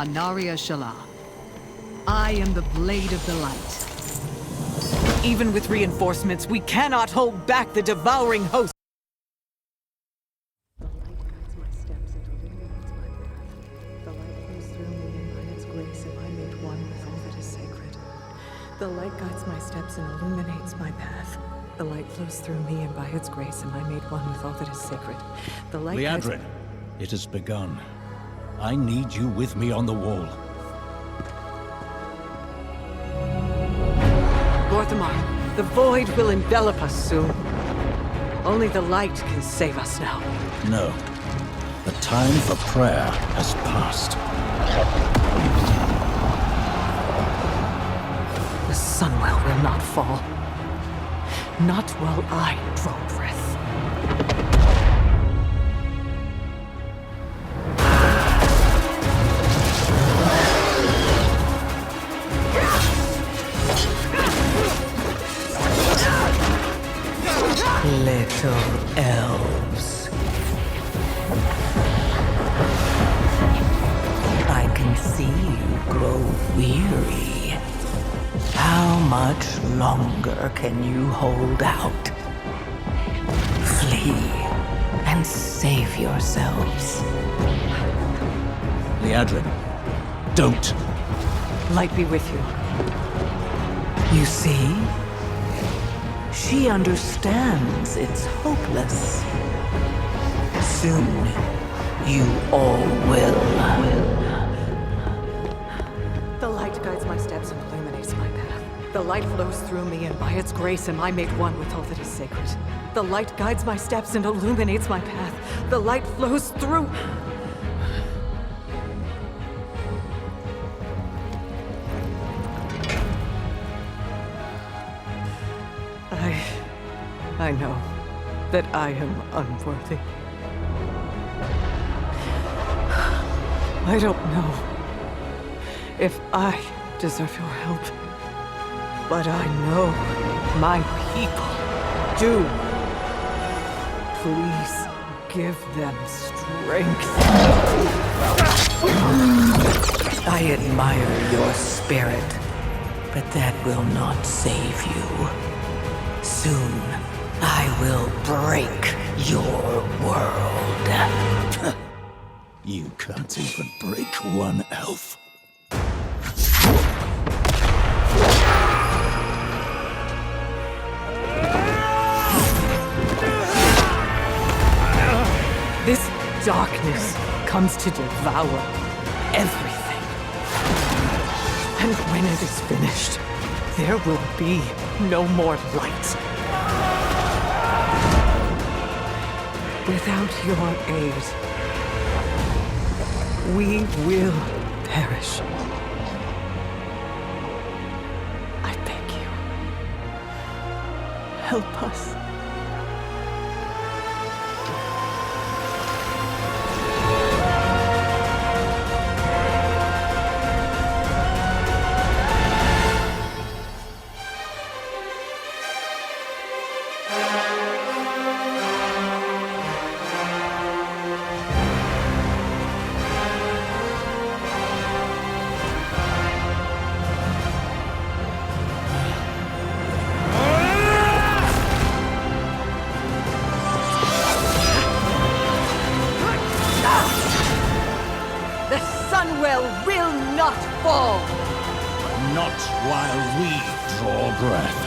Anaria Shala. I am the Blade of the Light. Even with reinforcements, we cannot hold back the devouring host. The light guides my steps and illuminates my path. The light flows through me, and by its grace am I made one with all that is sacred. The light guides my steps and illuminates my path. The light flows through me, and by its grace am I made one with all that is sacred. The light Liadrin, it has begun. I need you with me on the wall. Gorthamar, the void will envelop us soon. Only the light can save us now. No. The time for prayer has passed. The Sunwell will not fall. Not while I draw breath. Little elves. I can see you grow weary. How much longer can you hold out? Flee and save yourselves. Liadrin, don't. Light be with you. You see? She understands it's hopeless. Soon, you all will. The light guides my steps and illuminates my path. The light flows through me, and by its grace am I made one with all that is sacred. The light guides my steps and illuminates my path. The light flows through... I know that I am unworthy. I don't know if I deserve your help, but I know my people do. Please give them strength. I admire your spirit, but that will not save you. Soon, I will break your world. You can't even break one elf. This darkness comes to devour everything. And when it is finished, there will be no more light. Without your aid, we will perish. I beg you, help us. Sunwell will not fall! Not while we draw breath.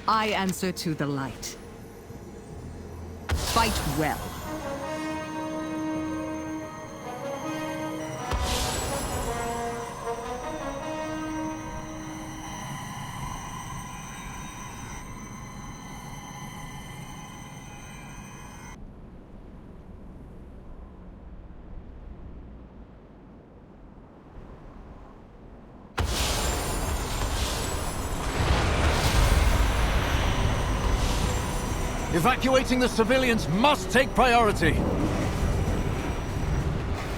I answer to the light. Fight well. Evacuating the civilians must take priority.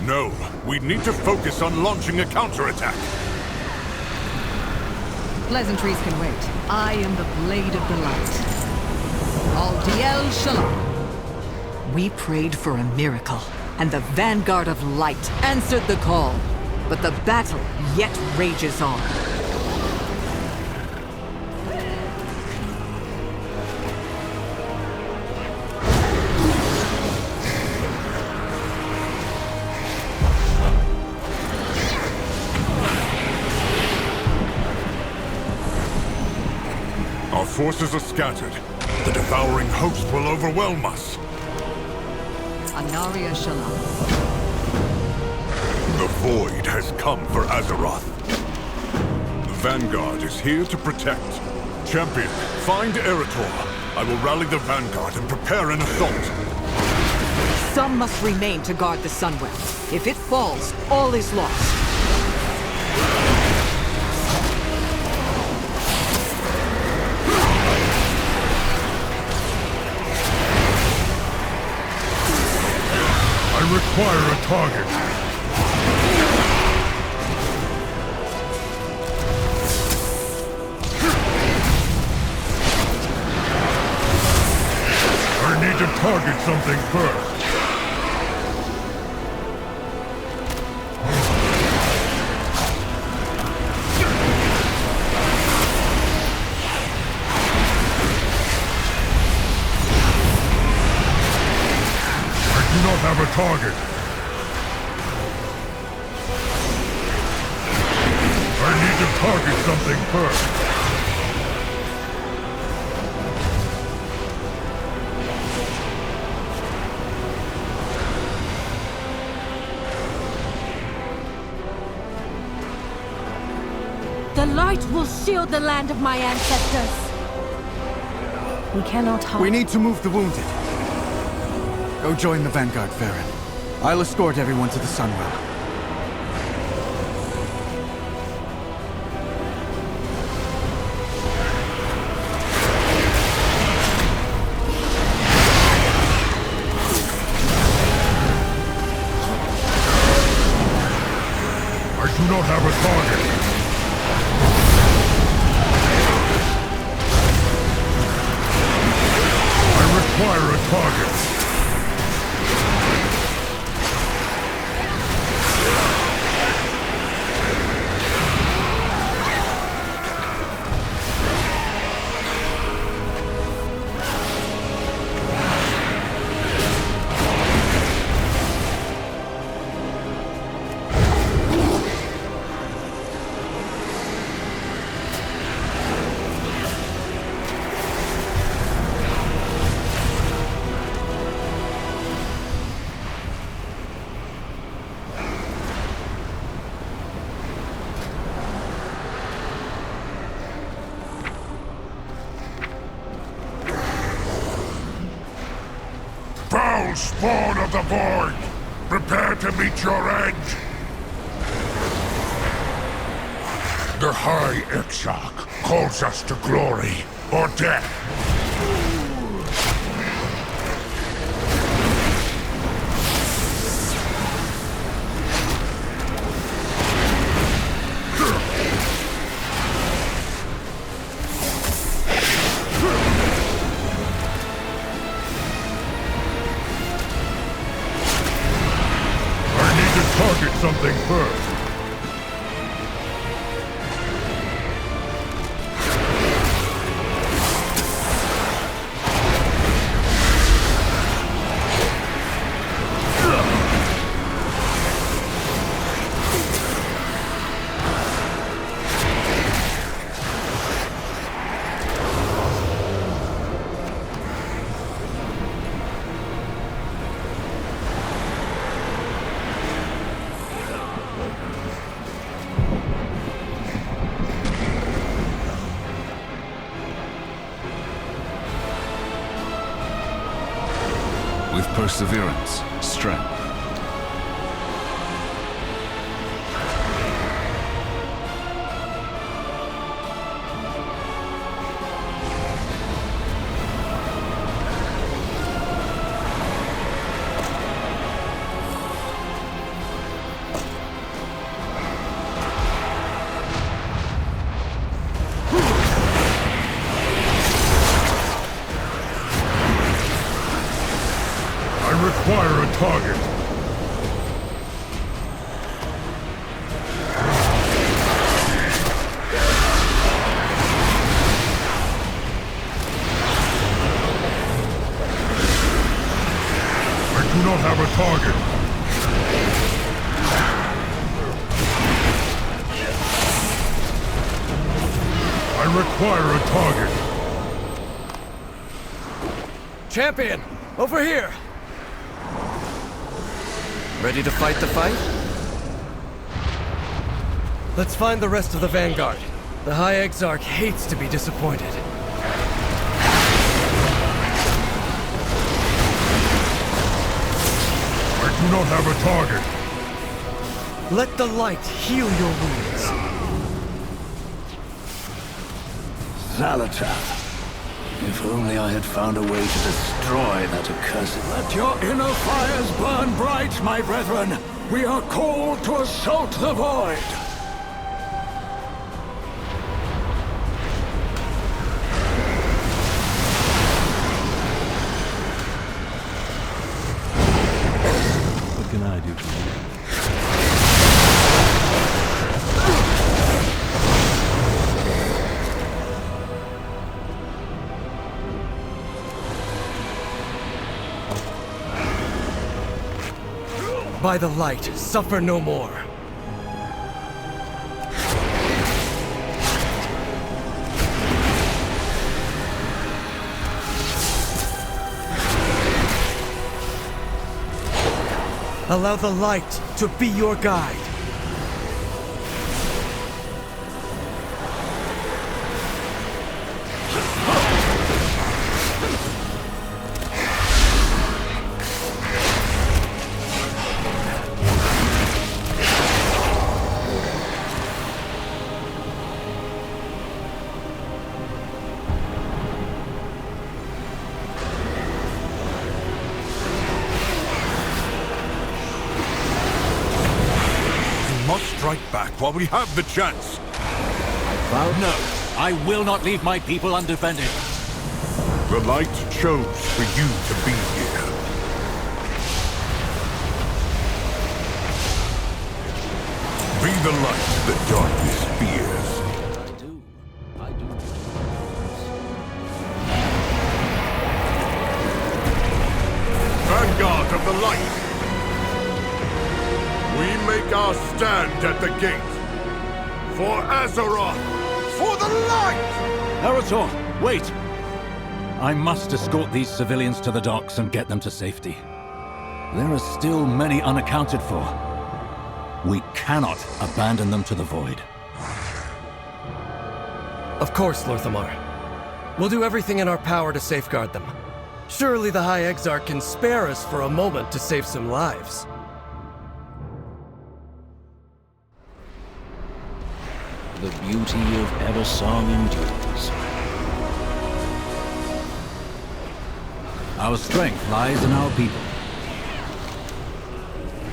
No, we need to focus on launching a counterattack. Pleasantries can wait. I am the Blade of the Light. Al Diel Shalom. We prayed for a miracle, and the Vanguard of Light answered the call. But the battle yet rages on. Our forces are scattered. The devouring host will overwhelm us. Anaria Shalom. The Void has come for Azeroth. The Vanguard is here to protect. Champion, find Eretor. I will rally the Vanguard and prepare an assault. Some must remain to guard the Sunwell. If it falls, all is lost. I require a target. I need to target something first. I do not have a target. I need to target something first. The light will shield the land of my ancestors. We cannot hide. We need to move the wounded. Go join the Vanguard, Farron. I'll escort everyone to the Sunwell. I do not have a target. I require a target. Foul spawn of the Void! Prepare to meet your end! The High Exarch calls us to glory or death. Target something first. With perseverance, strength, require a target. I do not have a target. I require a target. Champion, over here! Ready to fight the fight? Let's find the rest of the Vanguard. The High Exarch hates to be disappointed. I do not have a target. Let the light heal your wounds. Zalatath. If only I had found a way to destroy that accursed... Let your inner fires burn bright, my brethren! We are called to assault the void! What can I do for you? By the light, suffer no more. Allow the light to be your guide. Strike back while we have the chance. No, I will not leave my people undefended. The light chose for you to be here. Be the light the darkness fears. I do. Vanguard of the light! We make our stand at the gate. For Azeroth! For the light! Erettor, wait! I must escort these civilians to the docks and get them to safety. There are still many unaccounted for. We cannot abandon them to the void. Of course, Lorthamar. We'll do everything in our power to safeguard them. Surely the High Exarch can spare us for a moment to save some lives. The beauty of Eversong endures. Our strength lies in our people.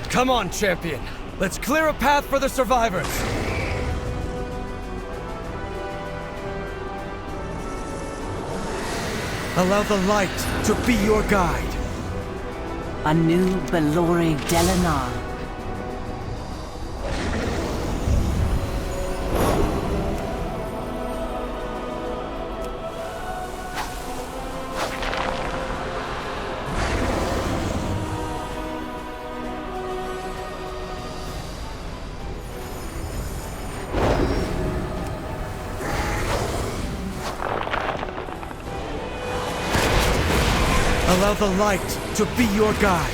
Come on, champion! Let's clear a path for the survivors! Allow the light to be your guide. Anu Belori Delanar. Allow the light to be your guide.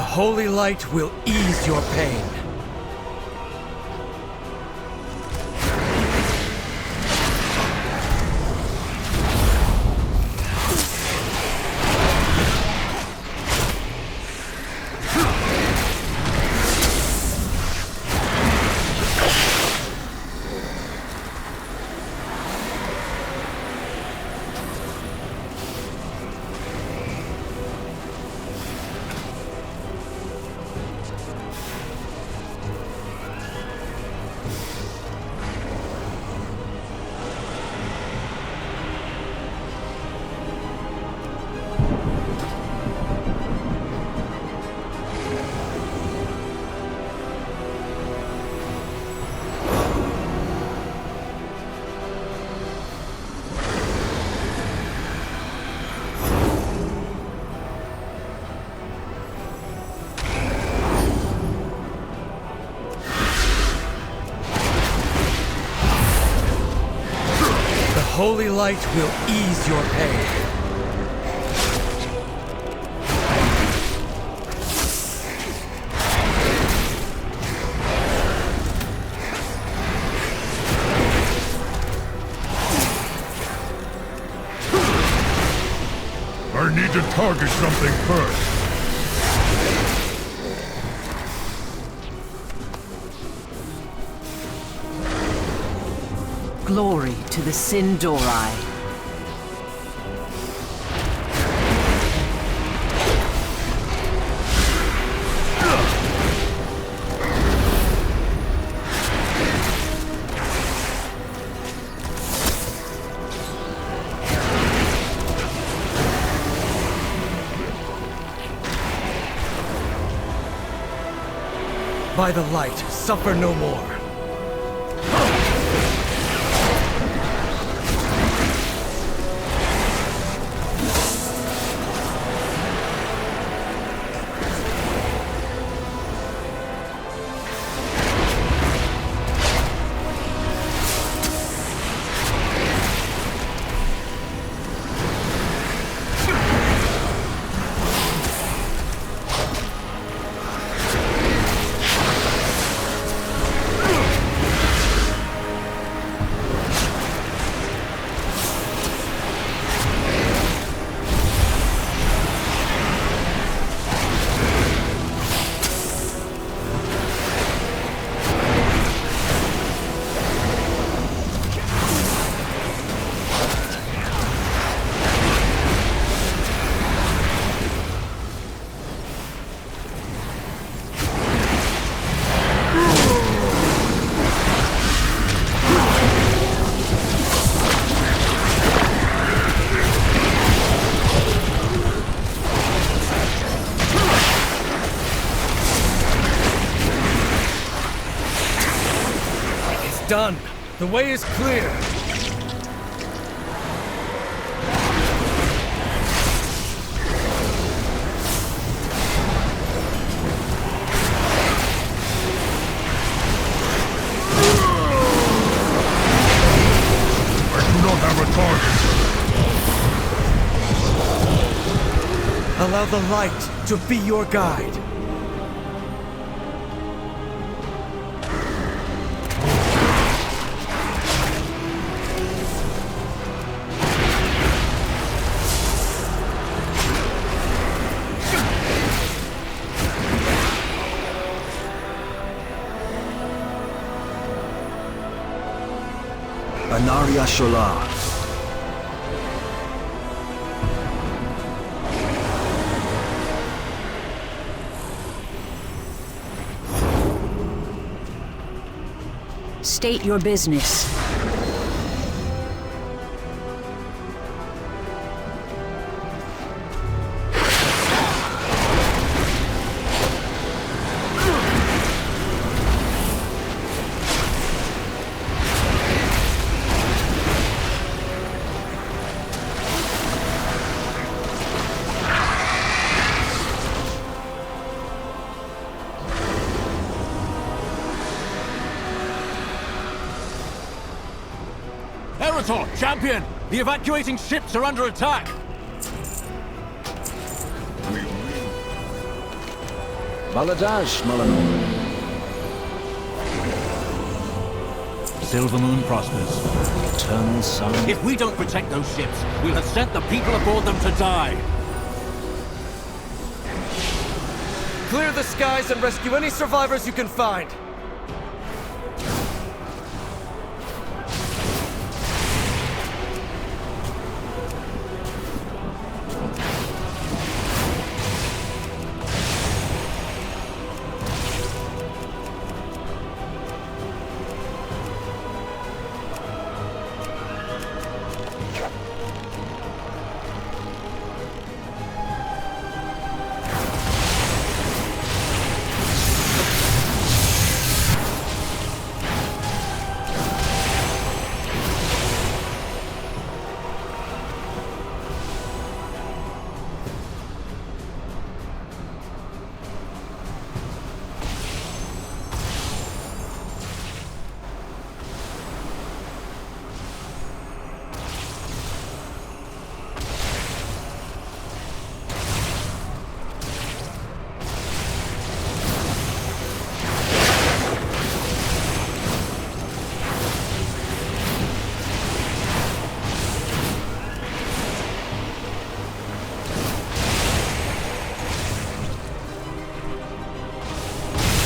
The holy light will ease your pain. Holy light will ease your pain. I need to target something first. Glory to the Sindori. By the light, suffer no more. Done. The way is clear. I do not have a target. Allow the light to be your guide. Anaria Shola. State your business. Champion! The evacuating ships are under attack! Baladash, Malanor. Silvermoon prospers. Eternal sun. If we don't protect those ships, we'll have sent the people aboard them to die. Clear the skies and rescue any survivors you can find.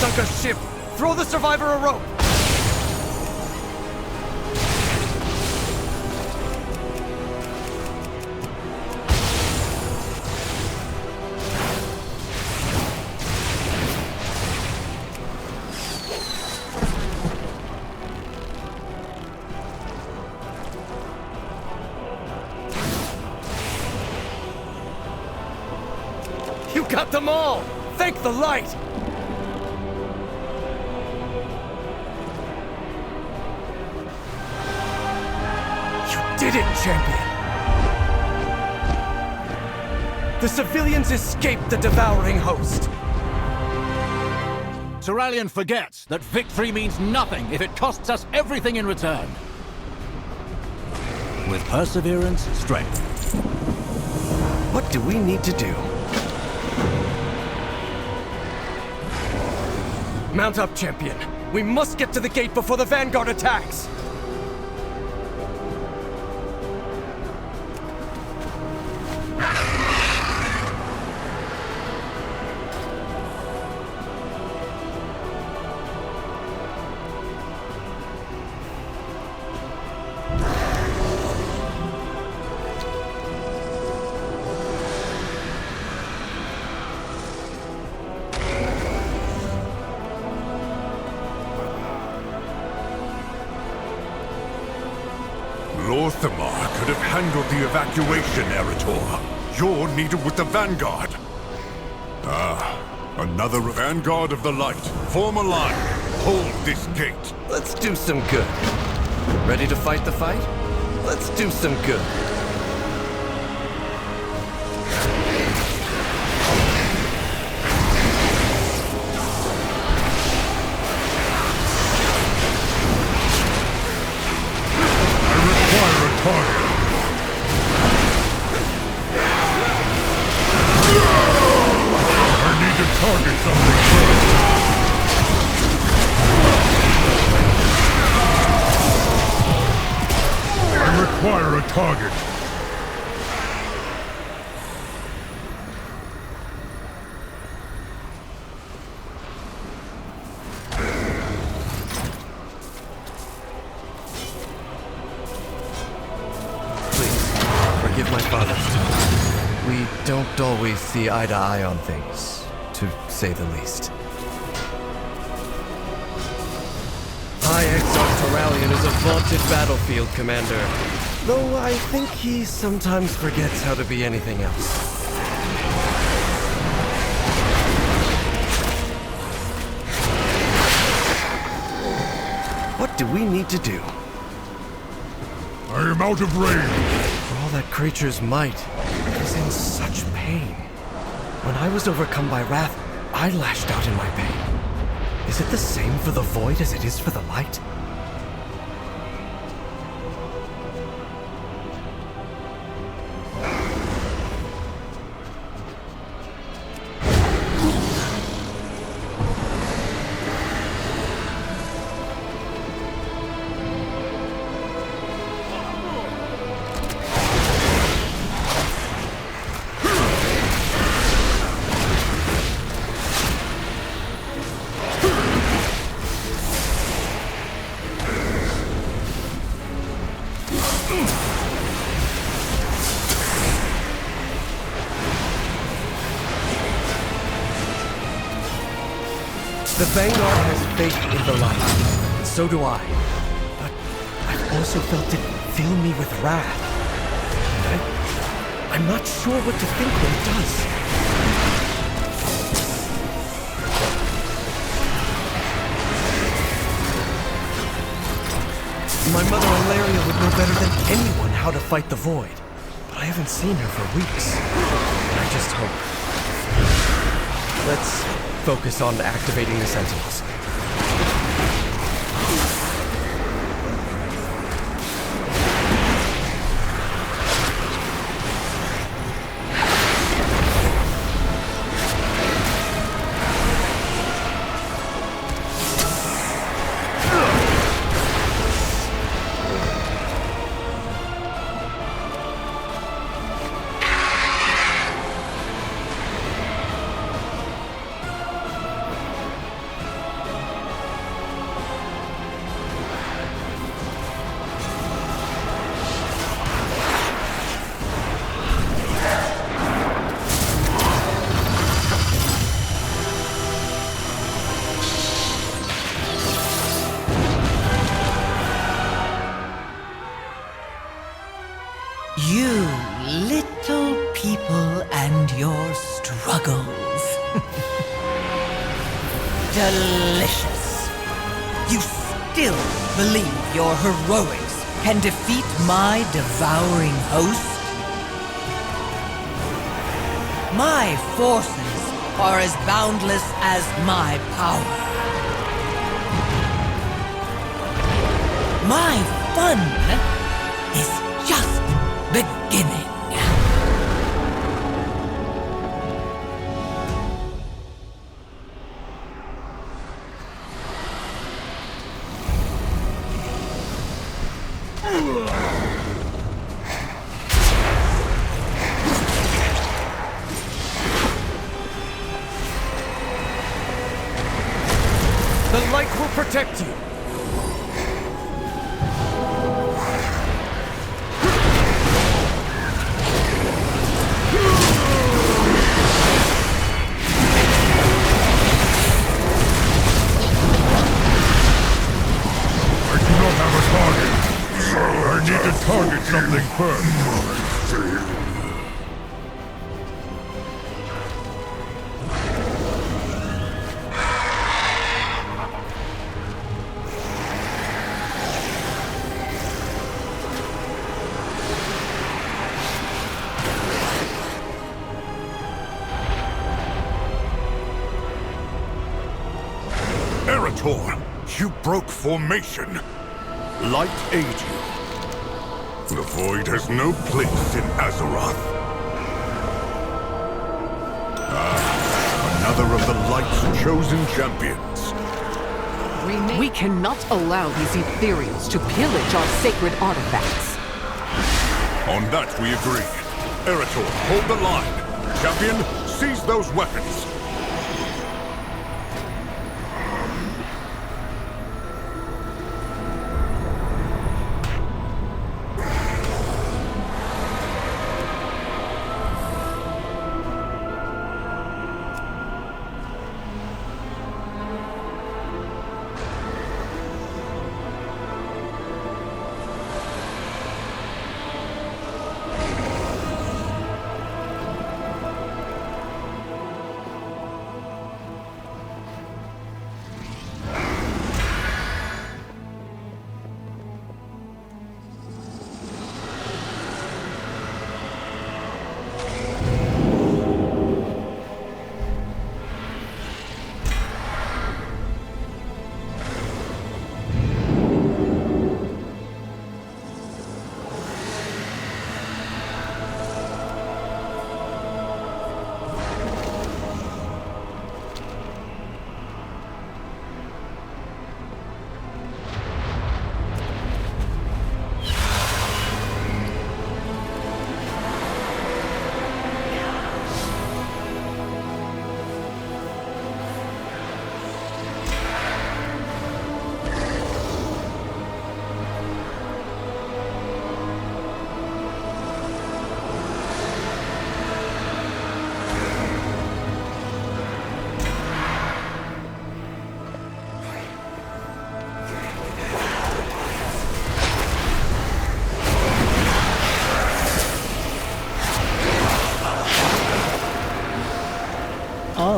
Sunk a ship! Throw the survivor a rope! You got them all! Thank the light! Did it, champion! The civilians escaped the devouring host! Turalyon forgets that victory means nothing if it costs us everything in return. With perseverance, strength. What do we need to do? Mount up, champion! We must get to the gate before the Vanguard attacks! Lorthamar could have handled the evacuation, Eretor. You're needed with the Vanguard. Another Vanguard of the Light. Form a line. Hold this gate. Let's do some good. Ready to fight the fight? Let's do some good. Target something first. I require a target. Please, forgive my father. We don't always see eye to eye on things. To say the least. High Exarch Turalyon is a vaunted battlefield commander, though I think he sometimes forgets how to be anything else. What do we need to do? I am out of range. For all that creature's might, it is in such pain. When I was overcome by wrath, I lashed out in my pain. Is it the same for the void as it is for the light? The Vanguard has faith in the light, and so do I. But I've also felt it fill me with wrath. And I'm not sure what to think when it does. My mother Ilaria would know better than anyone how to fight the Void. But I haven't seen her for weeks. I just hope. Let's focus on activating the Sentinels. You little people and your struggles. Delicious. You still believe your heroics can defeat my devouring host? My forces are as boundless as my power. My fun is just beginning. The light will protect you. I need to target something first. Eretor, you broke formation. Light aid you. The Void has no place in Azeroth. Another of the Light's chosen champions. We cannot allow these ethereals to pillage our sacred artifacts. On that we agree. Eretor, hold the line. Champion, seize those weapons.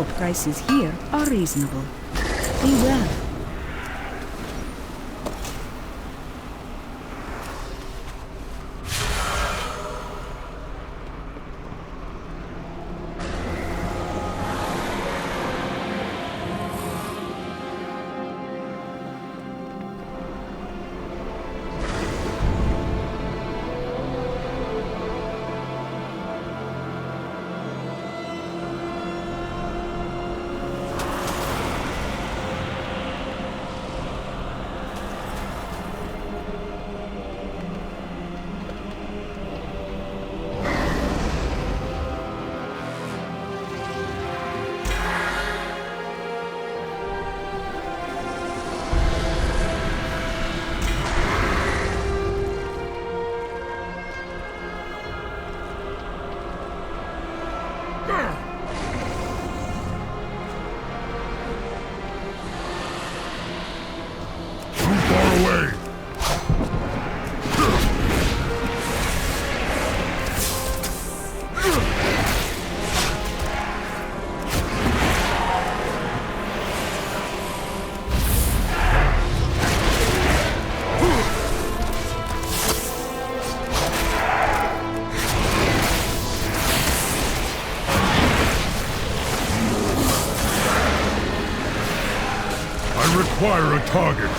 Transport prices here are reasonable. Be well. Require a target.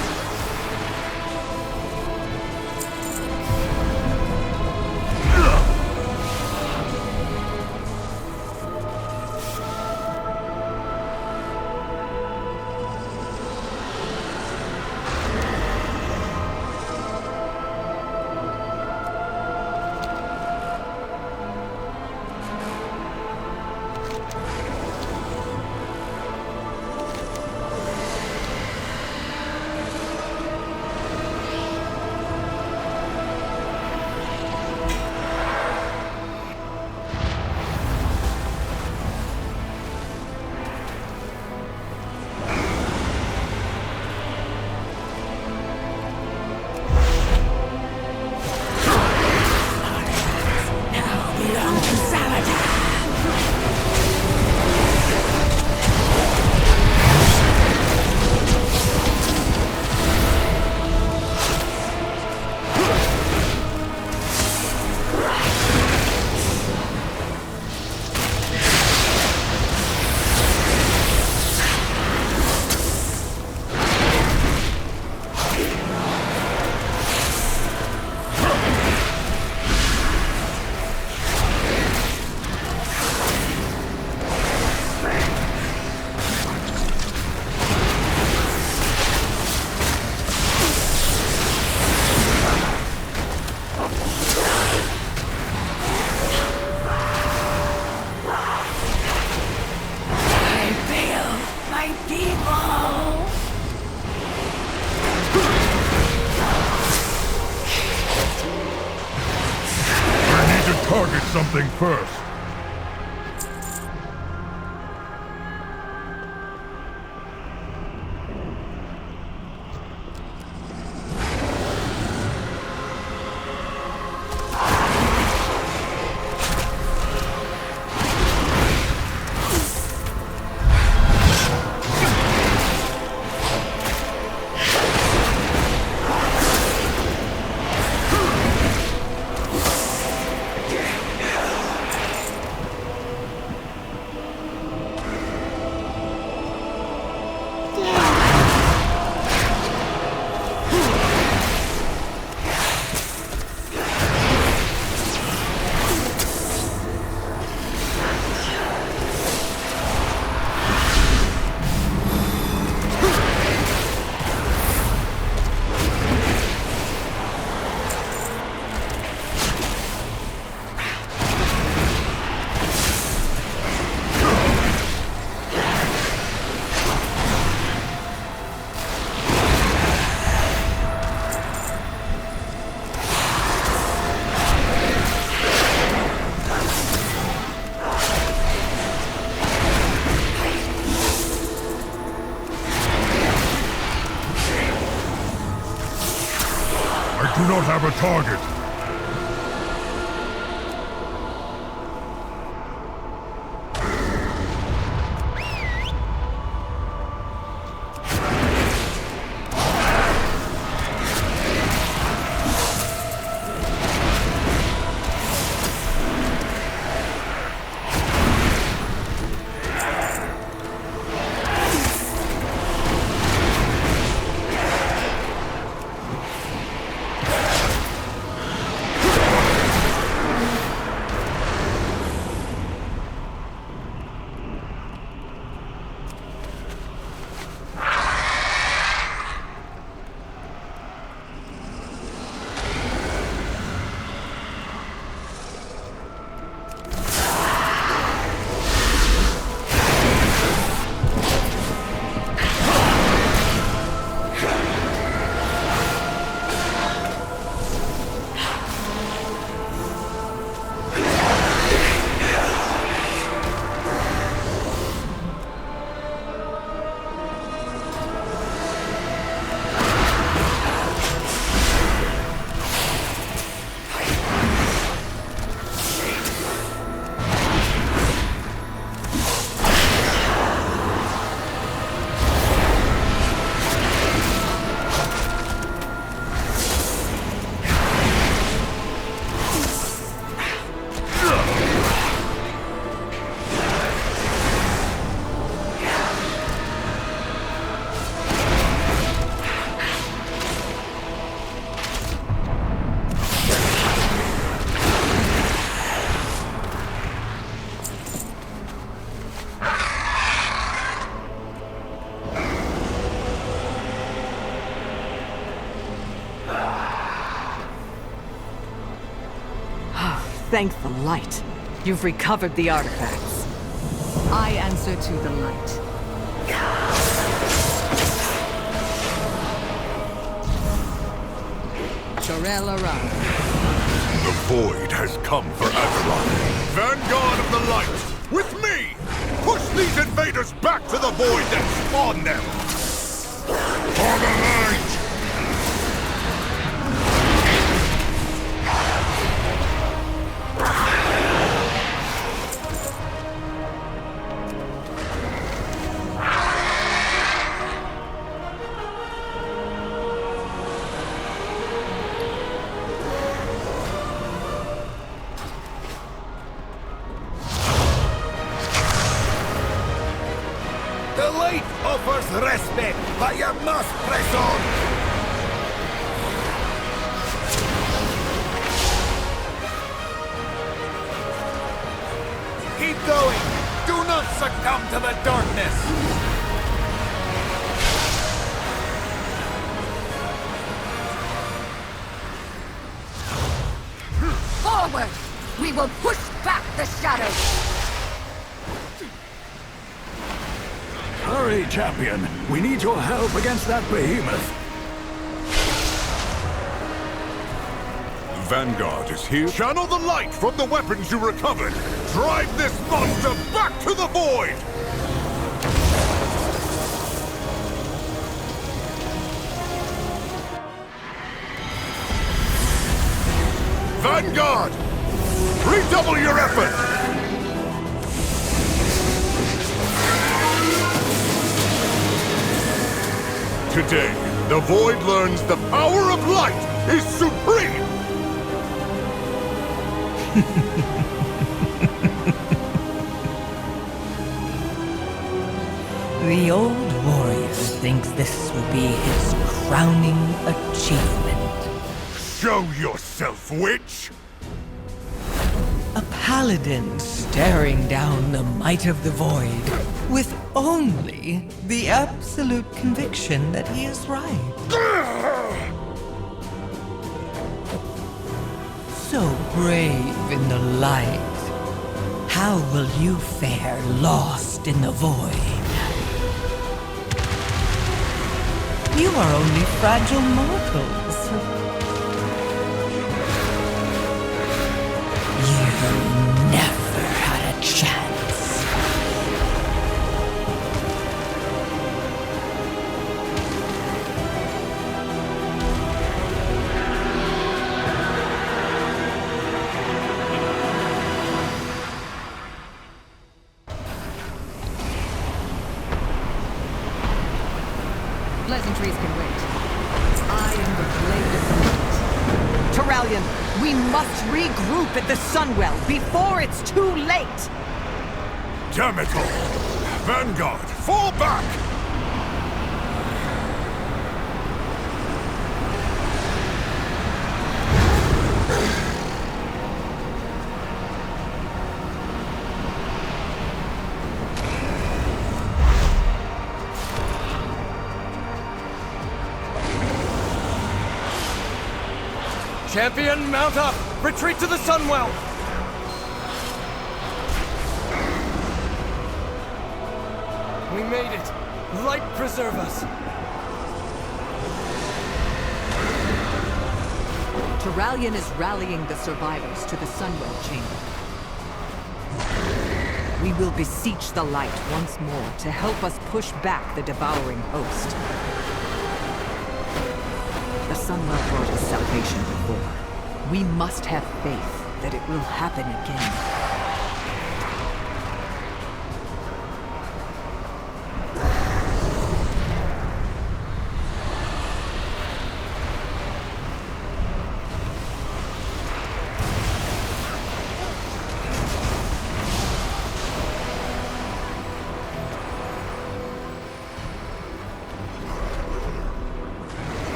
Target something first. I do not have a target. thank the light. You've recovered the artifacts. I answer to the light. Shorel around. The void has come for Azeroth. Vanguard of the light, with me! Push these invaders back to the void and spawn them! For the light! The light offers respite, but you must press on! Keep going! Do not succumb to the darkness! Forward! We will push back the shadows! Hurry, champion! We need your help against that behemoth! Vanguard is here. Channel the light from the weapons you recovered! Drive this monster back to the void! Vanguard! Redouble your effort! Today, the Void learns the power of light is supreme! The old warrior thinks this will be his crowning achievement. Show yourself, witch! A paladin staring down the might of the void, with only the absolute conviction that he is right. So brave in the light, how will you fare lost in the void? You are only fragile mortals. You never had a chance. Pleasantries can wait. I am the blade of the light. Turalyon, we must regroup at the Sunwell before it's too late! Damn it all! Vanguard, fall back! Champion, mount up! Retreat to the Sunwell! We made it! Light preserve us! Turalyon is rallying the survivors to the Sunwell chamber. We will beseech the light once more to help us push back the devouring host. The Sunwell brought us salvation before. We must have faith that it will happen again.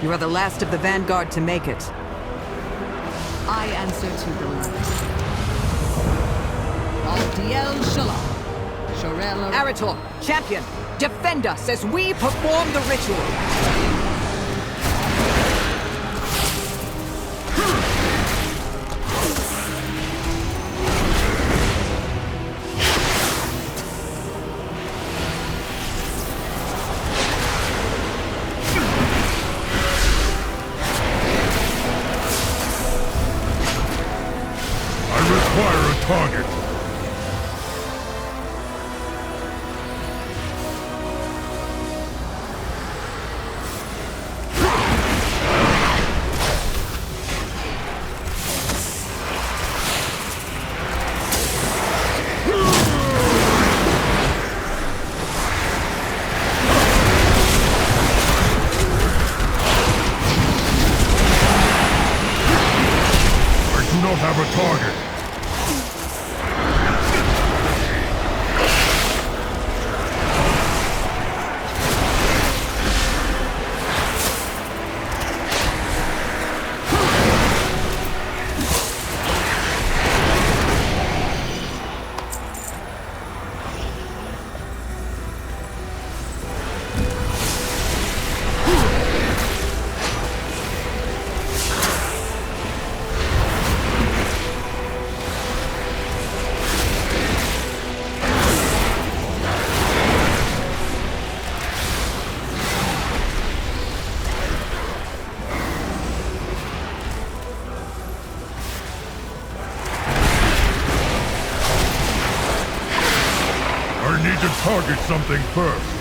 You are the last of the Vanguard to make it. I answer to the light. Aldiel Shalom. Shorel. Arator, champion, defend us as we perform the ritual. target. I do not have a target. I need to target something first.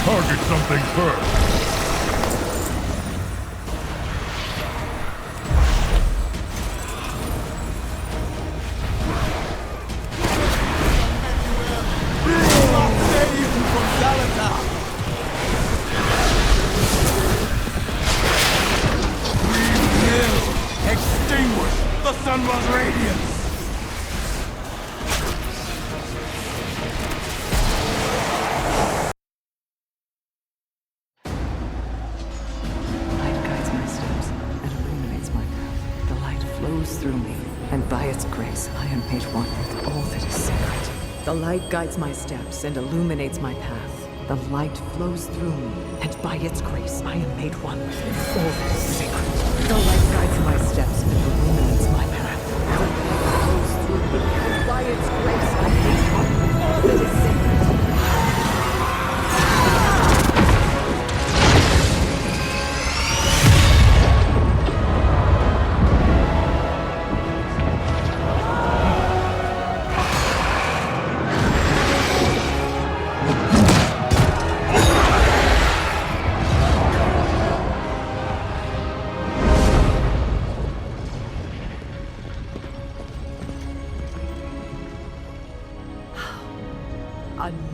Target something first. Extinguish the Sunwell's radiance! Through me, and by its grace I am made one with all that is sacred. The light guides my steps and illuminates my path. The light flows through me, and by its grace I am made one with all that is sacred. The light guides my steps and illuminates my path. The light flows through me, and by its grace I am made one with all that is sacred.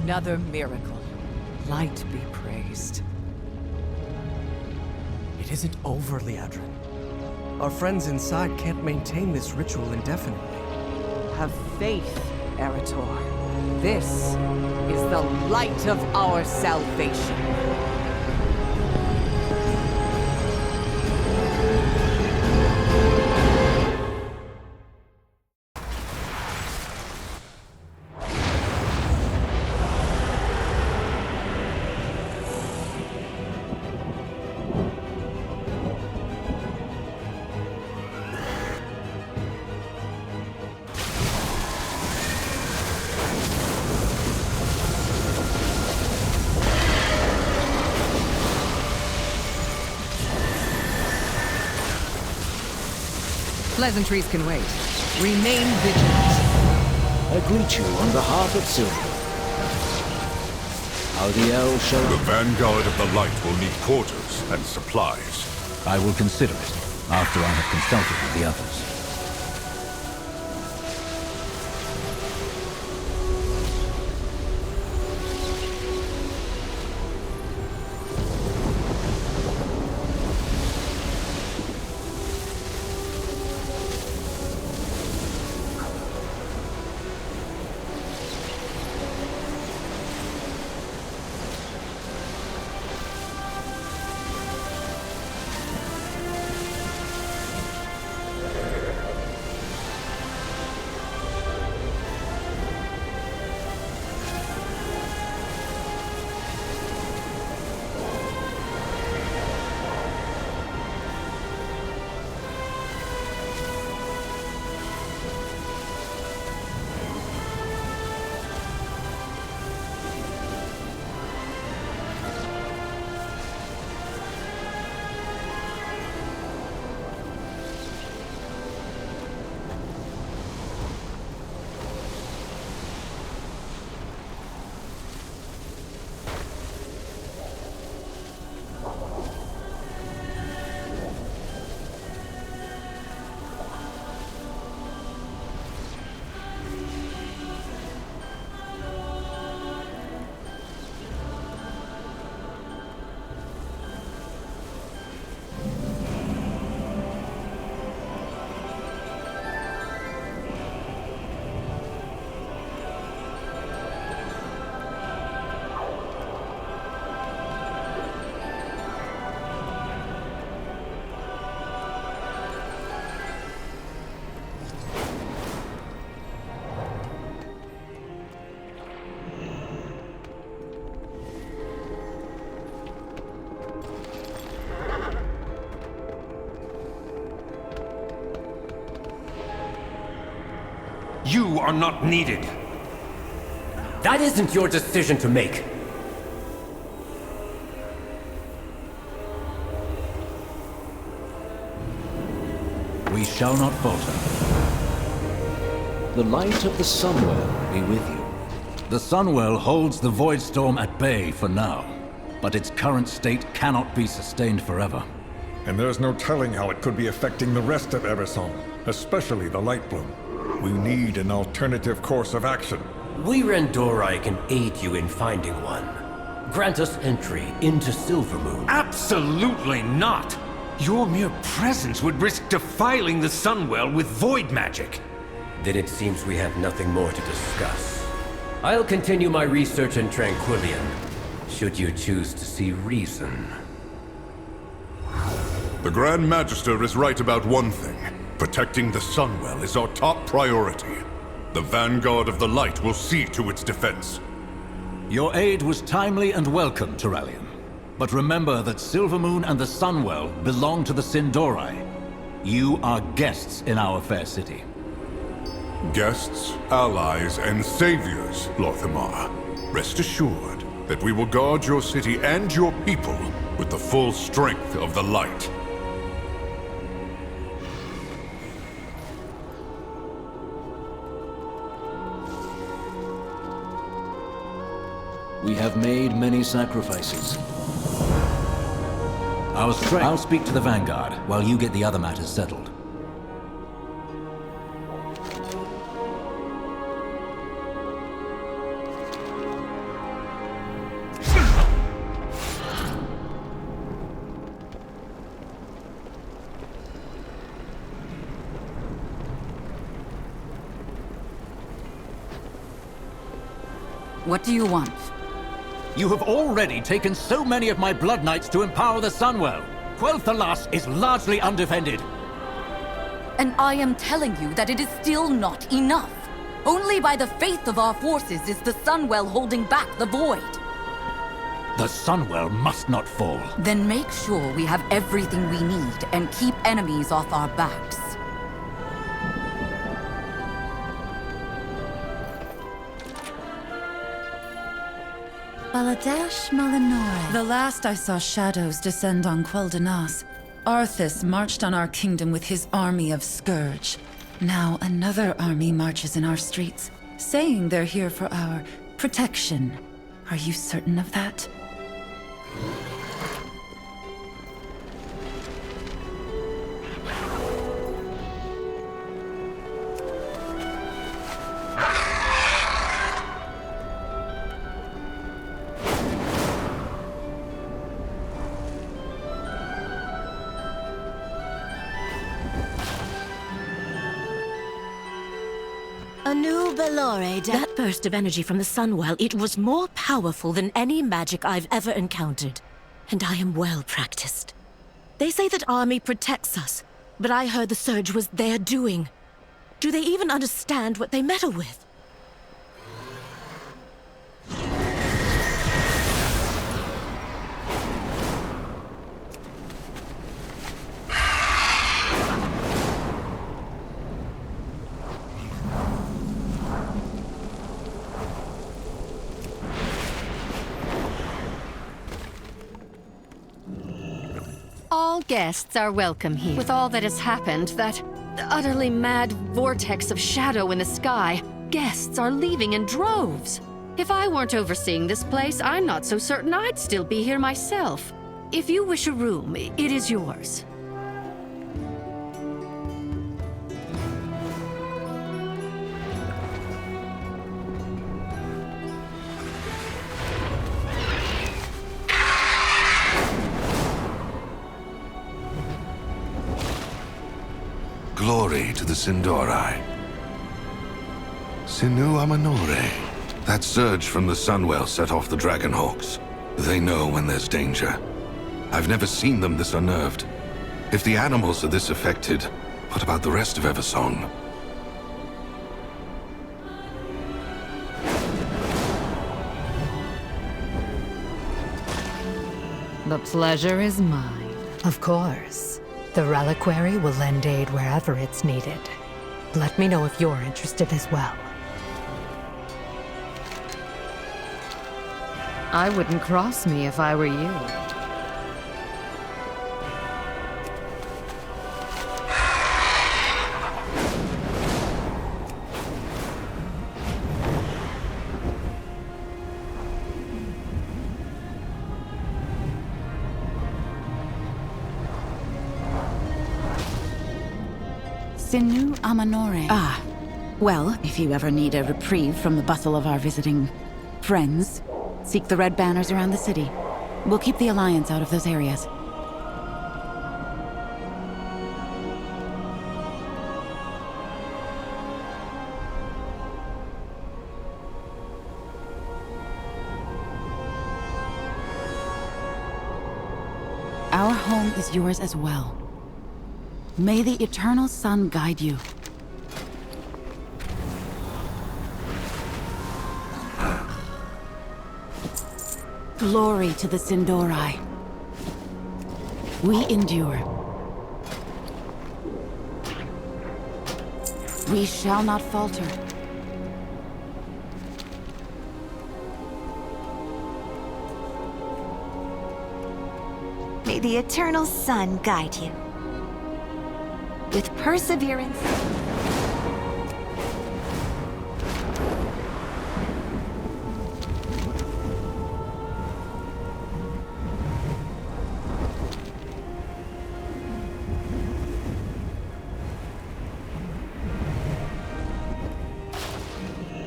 Another miracle. light be praised. It isn't over, Liadrin. Our friends inside can't maintain this ritual indefinitely. Have faith, Eretor. This is the light of our salvation. Pleasantries can wait. Remain vigilant. I greet you on behalf of Silver. Aldiel shall... The Vanguard of the Light will need quarters and supplies. I will consider it after I have consulted with the others. You are not needed. That isn't your decision to make. We shall not falter. The light of the Sunwell be with you. The Sunwell holds the Void Storm at bay for now, but its current state cannot be sustained forever. And there's no telling how it could be affecting the rest of Eberson, especially the Light Bloom. We need an alternative course of action. We Randori can aid you in finding one. Grant us entry into Silvermoon. Absolutely not! Your mere presence would risk defiling the Sunwell with void magic. Then it seems we have nothing more to discuss. I'll continue my research in Tranquillion, should you choose to see reason. The Grand Magister is right about one thing. Protecting the Sunwell is our top priority. The Vanguard of the Light will see to its defense. Your aid was timely and welcome, Turallion. But remember that Silvermoon and the Sunwell belong to the Sindori. You are guests in our fair city. Guests, allies, and saviors, Lorthamar. Rest assured that we will guard your city and your people with the full strength of the Light. We have made many sacrifices. I'll speak to the Vanguard, while you get the other matters settled. What do you want? You have already taken so many of my Blood Knights to empower the Sunwell. Quel'Thalas is largely undefended. And I am telling you that it is still not enough. Only by the faith of our forces is the Sunwell holding back the Void. The Sunwell must not fall. Then make sure we have everything we need and keep enemies off our backs. Baladash Malinore. The last I saw shadows descend on Quel'Danas, Arthas marched on our kingdom with his army of Scourge. Now another army marches in our streets, saying they're here for our protection. Are you certain of that? That burst of energy from the Sunwell, it was more powerful than any magic I've ever encountered. And I am well practiced. They say that army protects us, but I heard the surge was their doing. Do they even understand what they meddle with? All guests are welcome here. With all that has happened, that utterly mad vortex of shadow in the sky, guests are leaving in droves. If I weren't overseeing this place, I'm not so certain I'd still be here myself. If you wish a room, it is yours. Glory to the Sin'dorei. Sinu Amanore. That surge from the Sunwell set off the Dragonhawks. They know when there's danger. I've never seen them this unnerved. If the animals are this affected, what about the rest of Eversong? The pleasure is mine. Of course. The reliquary will lend aid wherever it's needed. Let me know if you're interested as well. I wouldn't cross me if I were you. Sinu Amanore. Ah. Well, if you ever need a reprieve from the bustle of our visiting friends, seek the red banners around the city. We'll keep the Alliance out of those areas. Our home is yours as well. May the eternal sun guide you. Glory to the Sin'dorei. We endure. We shall not falter. May the eternal sun guide you. With perseverance.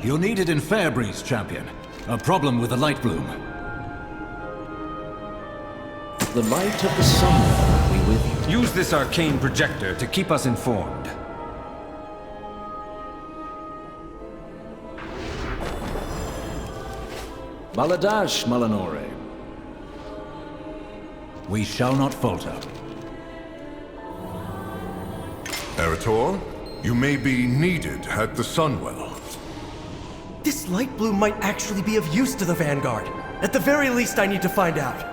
You're needed in Fairbreeze, champion. A problem with the light bloom. The light of the sun will be with you. Use this arcane projector to keep us informed. Baladash, Malanore. We shall not falter. Eretor, you may be needed at the Sunwell. This light bloom might actually be of use to the Vanguard. At the very least, I need to find out.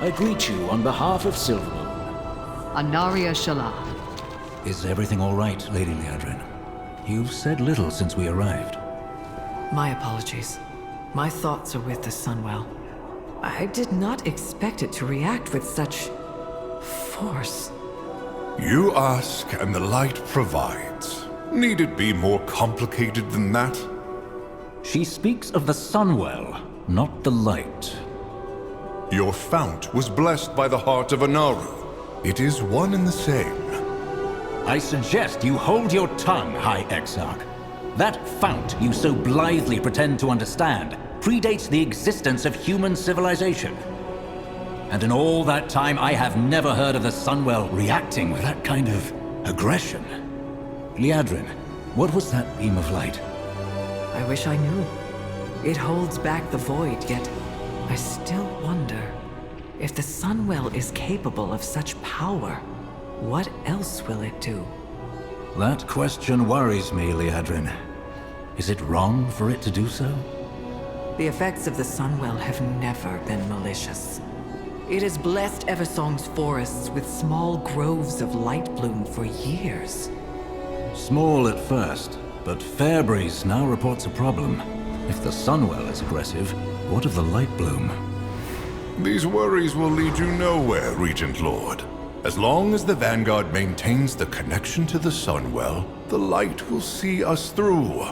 I greet you on behalf of Silvermoon. Anaria Shala. Is everything all right, Lady Liadrin? You've said little since we arrived. My apologies. My thoughts are with the Sunwell. I did not expect it to react with such force. You ask, and the light provides. Need it be more complicated than that? She speaks of the Sunwell, not the light. Your fount was blessed by the heart of Anaru. It is one and the same. I suggest you hold your tongue, High Exarch. That fount you so blithely pretend to understand predates the existence of human civilization. And in all that time, I have never heard of the Sunwell reacting with that kind of aggression. Liadrin, what was that beam of light? I wish I knew. It holds back the void, yet I still wonder if the Sunwell is capable of such power. What else will it do? That question worries me, Liadrin. Is it wrong for it to do so? The effects of the Sunwell have never been malicious. It has blessed Eversong's forests with small groves of light bloom for years. Small at first, but Fairbreeze now reports a problem. If the Sunwell is aggressive, what of the light bloom? These worries will lead you nowhere, Regent Lord. As long as the Vanguard maintains the connection to the Sunwell, the light will see us through.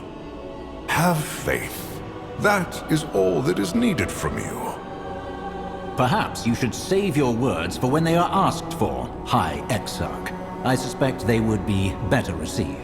Have faith. That is all that is needed from you. Perhaps you should save your words for when they are asked for, High Exarch. I suspect they would be better received.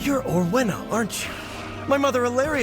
You're Orwenna, aren't you? My mother Ilaria